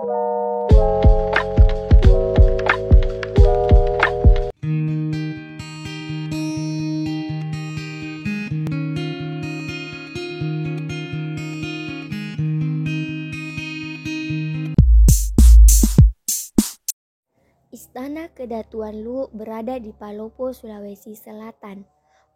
Istana Kedatuan Luwu berada di Palopo, Sulawesi Selatan.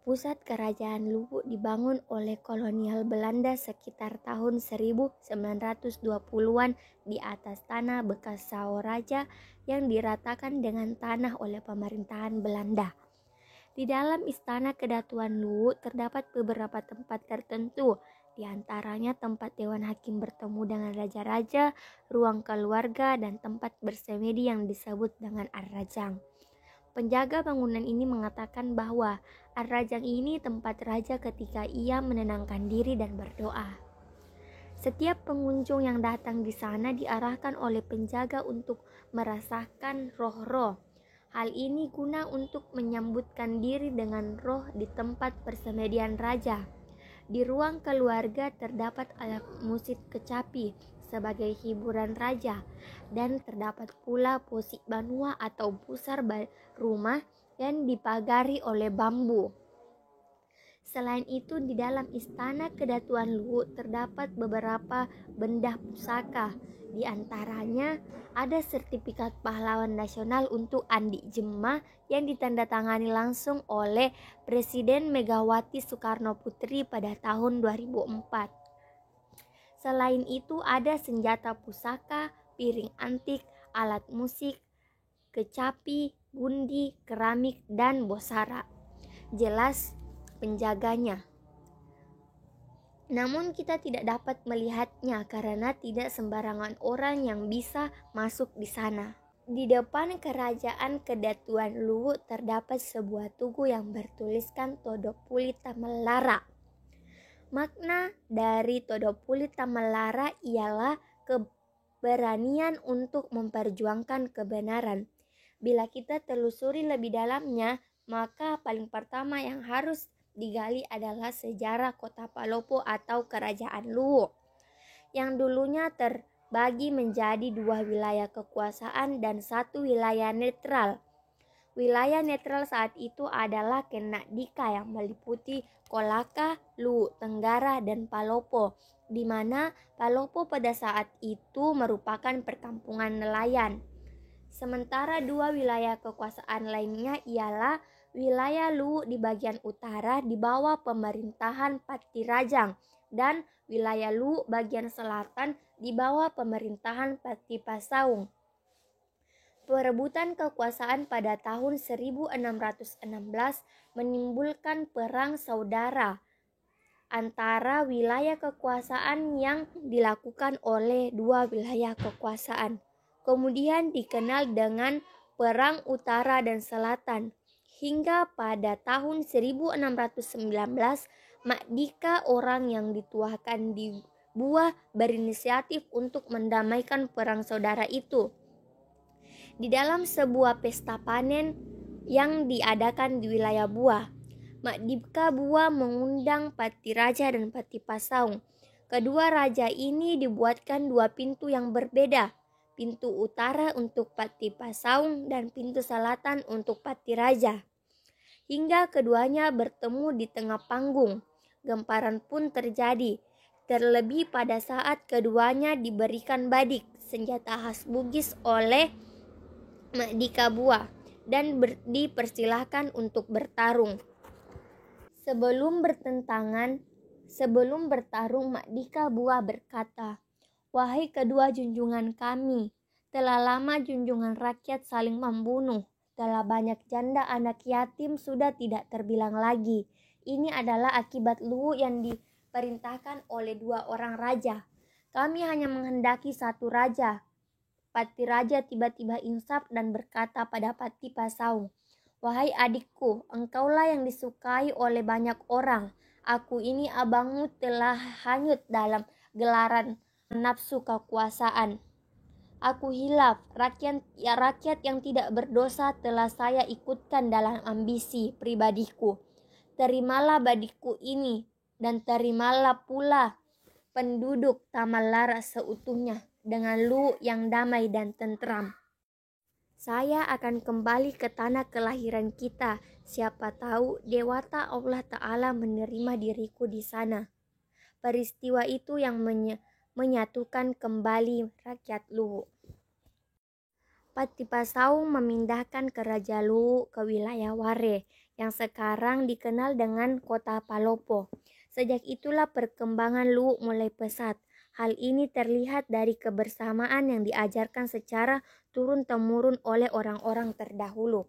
Pusat kerajaan Luwu dibangun oleh kolonial Belanda sekitar tahun 1920-an di atas tanah bekas Saoraja yang diratakan dengan tanah oleh pemerintahan Belanda. Di dalam Istana Kedatuan Luwu terdapat beberapa tempat tertentu, di antaranya tempat Dewan Hakim bertemu dengan raja-raja, ruang keluarga, dan tempat bersemedi yang disebut dengan Ar-Rajang. Penjaga bangunan ini mengatakan bahwa Ar-Rajang ini tempat raja ketika ia menenangkan diri dan berdoa. Setiap pengunjung yang datang di sana diarahkan oleh penjaga untuk merasakan roh-roh. Hal ini guna untuk menyambutkan diri dengan roh di tempat persemedian raja. Di ruang keluarga terdapat alat musik kecapi sebagai hiburan raja, dan terdapat pula posik banua atau pusar rumah yang dipagari oleh bambu. Selain itu, di dalam Istana Kedatuan Luwu terdapat beberapa benda pusaka. Di antaranya ada sertifikat pahlawan nasional untuk Andi Jemah yang ditandatangani langsung oleh Presiden Megawati Soekarno Putri pada tahun 2004. Selain itu ada senjata pusaka, piring antik, alat musik, kecapi, gundi, keramik, dan bosara. Jelas penjaganya. Namun kita tidak dapat melihatnya karena tidak sembarangan orang yang bisa masuk di sana. Di depan Kerajaan Kedatuan Luwu terdapat sebuah tugu yang bertuliskan Todopuli Tamalara. Makna dari Todopuli Tamalara ialah keberanian untuk memperjuangkan kebenaran. Bila kita telusuri lebih dalamnya, maka paling pertama yang harus digali adalah sejarah kota Palopo atau Kerajaan Luwu, yang dulunya terbagi menjadi 2 wilayah kekuasaan dan 1 wilayah netral. Wilayah netral saat itu adalah Kenadika yang meliputi Kolaka, Luwu Tenggara, dan Palopo, di mana Palopo pada saat itu merupakan perkampungan nelayan. Sementara 2 wilayah kekuasaan lainnya ialah wilayah Luwu di bagian utara di bawah pemerintahan Pattirajang dan wilayah Luwu bagian selatan di bawah pemerintahan Pattipasaung. Perebutan kekuasaan pada tahun 1616 menimbulkan perang saudara antara wilayah kekuasaan yang dilakukan oleh 2 wilayah kekuasaan. Kemudian dikenal dengan Perang Utara dan Selatan. Hingga pada tahun 1619, Makdika, orang yang dituakan di Buah, berinisiatif untuk mendamaikan perang saudara itu. Di dalam sebuah pesta panen yang diadakan di wilayah Buah, Makdika Buah mengundang Patiraja dan Pattipasaung. Kedua raja ini dibuatkan 2 pintu yang berbeda. Pintu utara untuk Pattipasaung dan pintu selatan untuk Pattiraja. Hingga keduanya bertemu di tengah panggung. Gemparan pun terjadi, terlebih pada saat keduanya diberikan badik, senjata khas Bugis, oleh Makdika Buah, dan dipersilahkan untuk bertarung. Sebelum bertarung, Makdika Buah berkata, "Wahai kedua junjungan kami, telah lama junjungan rakyat saling membunuh. Telah banyak janda anak yatim sudah tidak terbilang lagi. Ini adalah akibat Luwu yang diperintahkan oleh 2 orang raja. Kami hanya menghendaki 1 raja." Pattiraja tiba-tiba insaf dan berkata pada Pattipasaung, "Wahai adikku, engkaulah yang disukai oleh banyak orang. Aku ini abangmu telah hanyut dalam gelaran nafsu kekuasaan. Aku hilaf, rakyat yang tidak berdosa telah saya ikutkan dalam ambisi pribadiku. Terimalah badikku ini, dan terimalah pula penduduk Tamalara seutuhnya." dengan Luwu yang damai dan tentram. Saya akan kembali ke tanah kelahiran kita. Siapa tahu Dewata Allah Ta'ala menerima diriku di sana. Peristiwa itu yang menyatukan kembali rakyat Luwu. Patipasau memindahkan Raja Luwu ke wilayah Ware yang sekarang dikenal dengan kota Palopo. Sejak itulah perkembangan Luwu mulai pesat. Hal ini terlihat dari kebersamaan yang diajarkan secara turun-temurun oleh orang-orang terdahulu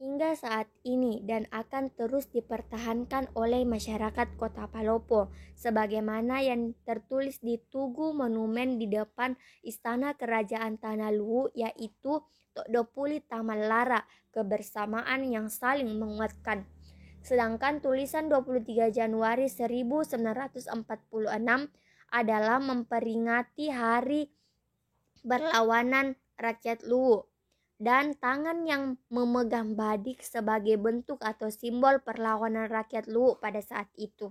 hingga saat ini dan akan terus dipertahankan oleh masyarakat Kota Palopo sebagaimana yang tertulis di tugu monumen di depan Istana Kerajaan Tanah Luwu, yaitu Todopuli Taman Lara, kebersamaan yang saling menguatkan. Sedangkan tulisan 23 Januari 1946 adalah memperingati hari berlawanan rakyat Luwu dan tangan yang memegang badik sebagai bentuk atau simbol perlawanan rakyat Luwu pada saat itu.